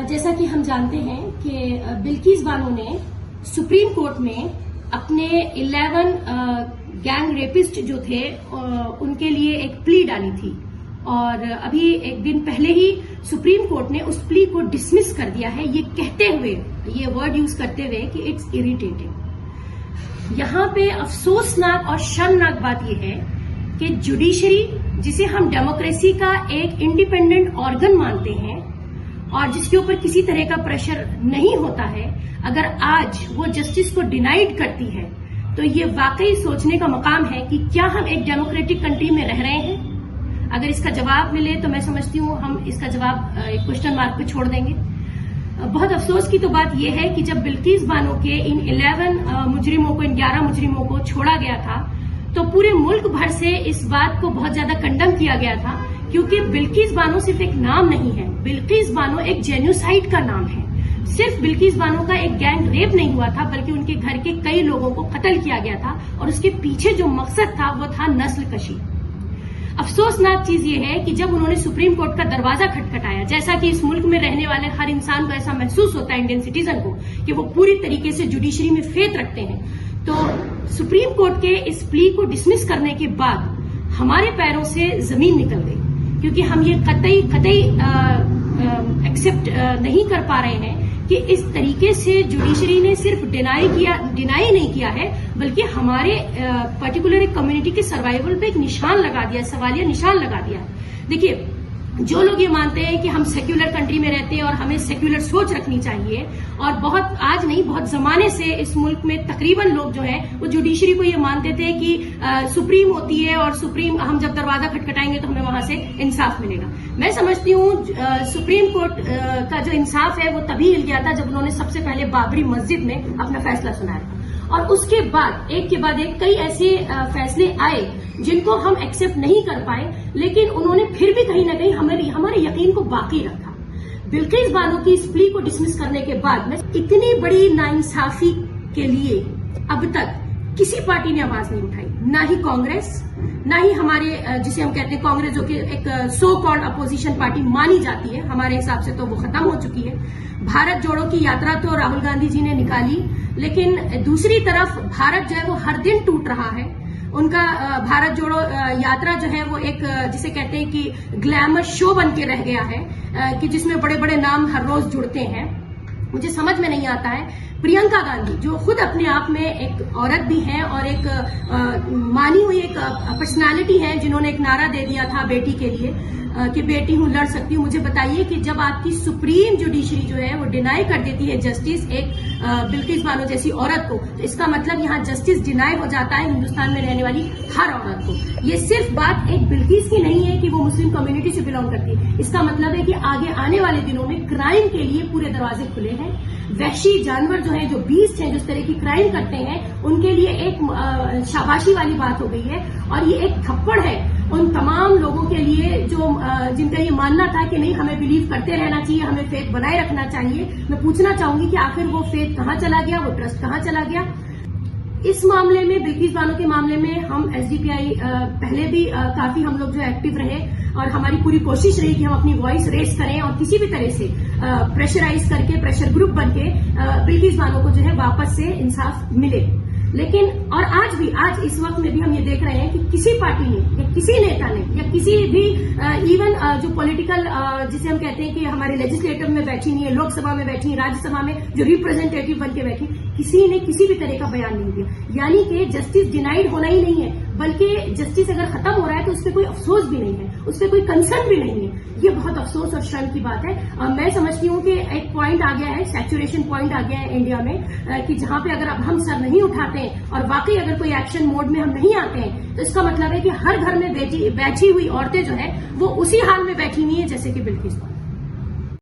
जैसा कि हम जानते हैं कि बिल्किस बानो ने सुप्रीम कोर्ट में अपने 11 गैंग रेपिस्ट जो थे उनके लिए एक प्ली डाली थी और अभी एक दिन पहले ही सुप्रीम कोर्ट ने उस प्ली को डिसमिस कर दिया है, ये कहते हुए, ये वर्ड यूज करते हुए कि इट्स इरिटेटिंग। यहां पे अफसोसनाक और शर्मनाक बात यह है कि जुडिशरी, जिसे हम डेमोक्रेसी का एक इंडिपेंडेंट ऑर्गन मानते हैं और जिसके ऊपर किसी तरह का प्रेशर नहीं होता है, अगर आज वो जस्टिस को डिनाइड करती है तो ये वाकई सोचने का मकाम है कि क्या हम एक डेमोक्रेटिक कंट्री में रह रहे हैं। अगर इसका जवाब मिले तो मैं समझती हूँ हम इसका जवाब एक क्वेश्चन मार्क पे छोड़ देंगे। बहुत अफसोस की तो बात यह है कि जब बिल्किस बानो के इन 11 मुजरिमों को, इन 11 मुजरिमों को छोड़ा गया था तो पूरे मुल्क भर से इस बात को बहुत ज्यादा कंडम किया गया था, क्योंकि बिल्किस बानो सिर्फ एक नाम नहीं है, बिल्किस बानो एक जेन्युसाइड का नाम है। सिर्फ बिल्किस बानो का एक गैंग रेप नहीं हुआ था, बल्कि उनके घर के कई लोगों को कत्ल किया गया था और उसके पीछे जो मकसद था वो था नस्ल कशी। अफसोसनाक चीज ये है कि जब उन्होंने सुप्रीम कोर्ट का दरवाजा खटखटाया, जैसा कि इस मुल्क में रहने वाले हर इंसान को ऐसा महसूस होता है, इंडियन सिटीजन को, कि वो पूरी तरीके से जुडिशरी में फेथ रखते हैं, तो सुप्रीम कोर्ट के इस प्ली को डिसमिस करने के बाद हमारे पैरों से जमीन निकल गई, क्योंकि हम ये कतई एक्सेप्ट नहीं कर पा रहे हैं कि इस तरीके से जुडिशरी ने सिर्फ डिनाई नहीं किया है, बल्कि हमारे पर्टिकुलर एक कम्युनिटी के सर्वाइवल पे एक निशान लगा दिया, सवालिया निशान लगा दिया। देखिए, जो लोग ये मानते हैं कि हम सेक्युलर कंट्री में रहते हैं और हमें सेक्युलर सोच रखनी चाहिए, और बहुत आज नहीं, बहुत जमाने से इस मुल्क में तकरीबन लोग जो हैं वो जुडिशरी को ये मानते थे कि सुप्रीम होती है और सुप्रीम, हम जब दरवाजा खटखटाएंगे तो हमें वहां से इंसाफ मिलेगा। मैं समझती हूँ सुप्रीम कोर्ट का जो इंसाफ है वो तभी हिल गया था जब उन्होंने सबसे पहले बाबरी मस्जिद में अपना फैसला सुनाया था, और उसके बाद एक के बाद एक कई ऐसे फैसले आए जिनको हम एक्सेप्ट नहीं कर पाए, लेकिन उन्होंने फिर भी कहीं ना कहीं हमारे यकीन को बाकी रखा। बिल्किस बानो की इस प्ली को डिसमिस करने के बाद में इतनी बड़ी नाइंसाफी के लिए अब तक किसी पार्टी ने आवाज नहीं उठाई, ना ही कांग्रेस, ना ही हमारे जिसे हम कहते हैं कांग्रेस, जो कि एक सो कॉल्ड अपोजिशन पार्टी मानी जाती है, हमारे हिसाब से तो वो खत्म हो चुकी है। भारत जोड़ो की यात्रा तो राहुल गांधी जी ने निकाली, लेकिन दूसरी तरफ भारत जो है वो हर दिन टूट रहा है। उनका भारत जोड़ो यात्रा जो है वो एक जिसे कहते हैं कि ग्लैमर शो बन के रह गया है, कि जिसमें बड़े बड़े नाम हर रोज जुड़ते हैं। मुझे समझ में नहीं आता है, प्रियंका गांधी जो खुद अपने आप में एक औरत भी है और एक मानी हुई एक पर्सनालिटी है, जिन्होंने एक नारा दे दिया था बेटी के लिए कि बेटी हूं, लड़ सकती हूं। मुझे बताइए कि जब आपकी सुप्रीम जुडिशरी जो है वो डिनाई कर देती है जस्टिस एक बिल्किस बानो जैसी औरत को, तो इसका मतलब यहाँ जस्टिस डिनाई हो जाता है हिंदुस्तान में रहने वाली हर औरत को। ये सिर्फ बात एक बिल्किस की नहीं है कि वो मुस्लिम कम्युनिटी से बिलोंग करती है, इसका मतलब है कि आगे आने वाले दिनों में क्राइम के लिए पूरे दरवाजे खुले हैं। वहशी जानवर जो है, जो बीस्ट हैं, जो इस तरह की क्राइम करते हैं, उनके लिए एक शाबाशी वाली बात हो गई है, और ये एक थप्पड़ है उन तमाम लोगों के लिए जो जिनका ये मानना था कि नहीं, हमें बिलीव करते रहना चाहिए, हमें फेथ बनाए रखना चाहिए। मैं पूछना चाहूंगी कि आखिर वो फेथ कहाँ चला गया, वो ट्रस्ट कहाँ चला गया। इस मामले में, बिल्किस बानो के मामले में, हम एसडीपीआई पहले भी काफी हम लोग जो एक्टिव रहे और हमारी पूरी कोशिश रही कि हम अपनी वॉइस रेस करें और किसी भी तरह से प्रेशराइज करके, प्रेशर ग्रुप बनके बिल्किस बानो को जो है वापस से इंसाफ मिले। लेकिन और आज इस वक्त में भी हम ये देख रहे हैं कि किसी पार्टी ने या किसी नेता ने या किसी भी इवन जो पॉलिटिकल जिसे हम कहते हैं कि हमारे लेजिस्लेटिव में बैठी नहीं है, लोकसभा में बैठी, राज्यसभा में जो रिप्रेजेंटेटिव बन के बैठी, किसी ने किसी भी तरह का बयान नहीं दिया। यानी कि जस्टिस डिनाइड होना ही नहीं है, बल्कि जस्टिस अगर खत्म हो रहा है तो उस पर कोई अफसोस भी नहीं है, उस पर कोई कंसर्न भी नहीं है। ये बहुत अफसोस और शर्म की बात है। मैं समझती हूँ कि एक पॉइंट आ गया है, सैचुरेशन पॉइंट आ गया है इंडिया में, कि जहां पे अगर अब हम सर नहीं उठाते हैं और वाकई अगर कोई एक्शन मोड में हम नहीं आते हैं, तो इसका मतलब है कि हर घर में बैठी हुई औरतें जो है वो उसी हाल में बैठी हुई है जैसे कि बिल्किस।